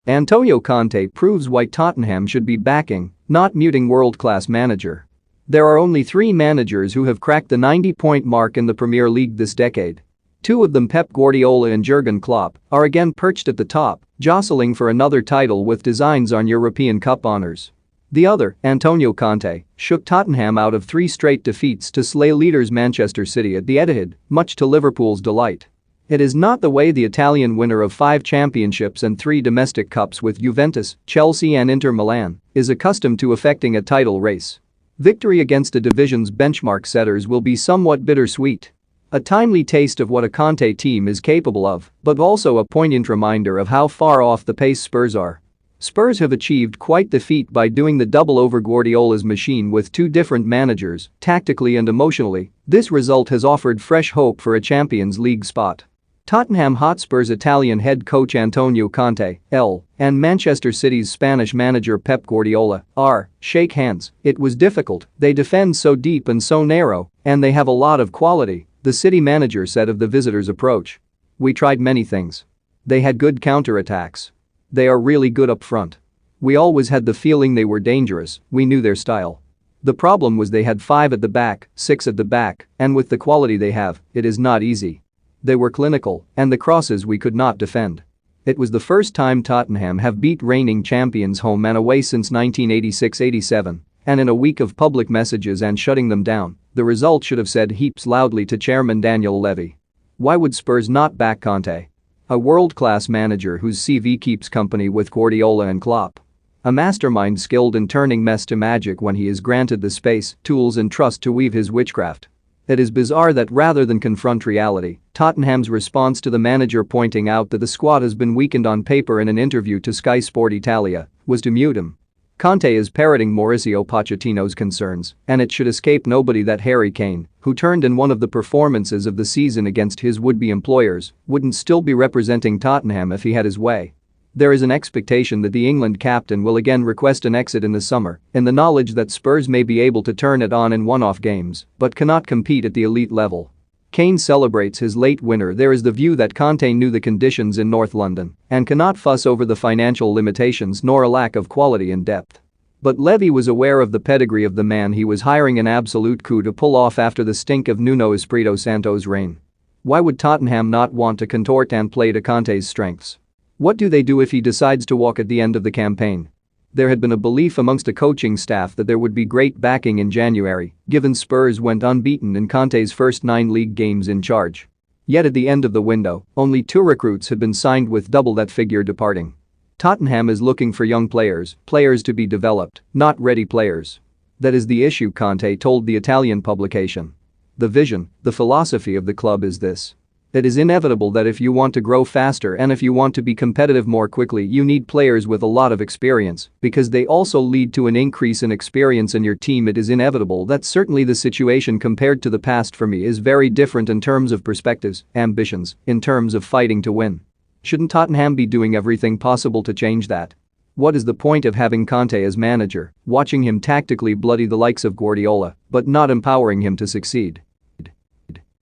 Antonio Conte proves why Tottenham should be backing, not muting world-class manager. There are only 3 managers who have cracked the 90-point mark in the Premier League this decade. 2 of them, Pep Guardiola and Jurgen Klopp, are again perched at the top, jostling for another title with designs on European Cup honours. The other, Antonio Conte, shook Tottenham out of 3 straight defeats to slay leaders Manchester City at the Etihad, much to Liverpool's delight. It is not the way the Italian winner of 5 championships and 3 domestic cups with Juventus, Chelsea and Inter Milan is accustomed to effecting a title race. Victory against a division's benchmark setters will be somewhat bittersweet. A timely taste of what a Conte team is capable of, but also a poignant reminder of how far off the pace Spurs are. Spurs have achieved quite the feat by doing the double over Guardiola's machine with 2 different managers, tactically and emotionally. This result has offered fresh hope for a Champions League spot. Tottenham Hotspur's Italian head coach Antonio Conte, L, and Manchester City's Spanish manager Pep Guardiola, R, shake hands. It was difficult, they defend so deep and so narrow, and they have a lot of quality, the City manager said of the visitors' approach. We tried many things. They had good counter-attacks. They are really good up front. We always had the feeling they were dangerous, we knew their style. The problem was they had 5 at the back, 6 at the back, and with the quality they have, it is not easy. They were clinical, and the crosses we could not defend. It was the first time Tottenham have beat reigning champions home and away since 1986-87, and in a week of public messages and shutting them down, the result should have said heaps loudly to chairman Daniel Levy. Why would Spurs not back Conte? A world-class manager whose CV keeps company with Guardiola and Klopp. A mastermind skilled in turning mess to magic when he is granted the space, tools and trust to weave his witchcraft. It is bizarre that rather than confront reality, Tottenham's response to the manager pointing out that the squad has been weakened on paper in an interview to Sky Sport Italia was to mute him. Conte is parroting Mauricio Pochettino's concerns, and it should escape nobody that Harry Kane, who turned in one of the performances of the season against his would-be employers, wouldn't still be representing Tottenham if he had his way. There is an expectation that the England captain will again request an exit in the summer, in the knowledge that Spurs may be able to turn it on in one-off games, but cannot compete at the elite level. Kane celebrates his late winner. There is the view that Conte knew the conditions in North London and cannot fuss over the financial limitations nor a lack of quality and depth. But Levy was aware of the pedigree of the man he was hiring, an absolute coup to pull off after the stink of Nuno Espirito Santo's reign. Why would Tottenham not want to contort and play to Conte's strengths? What do they do if he decides to walk at the end of the campaign? There had been a belief amongst the coaching staff that there would be great backing in January, given Spurs went unbeaten in Conte's first 9 league games in charge. Yet at the end of the window, only 2 recruits had been signed with double that figure departing. Tottenham is looking for young players to be developed, not ready players. That is the issue, Conte told the Italian publication. The vision, the philosophy of the club is this. It is inevitable that if you want to grow faster and if you want to be competitive more quickly, you need players with a lot of experience because they also lead to an increase in experience in your team. It is inevitable that certainly the situation compared to the past for me is very different in terms of perspectives, ambitions, in terms of fighting to win. Shouldn't Tottenham be doing everything possible to change that? What is the point of having Conte as manager, watching him tactically bloody the likes of Guardiola, but not empowering him to succeed?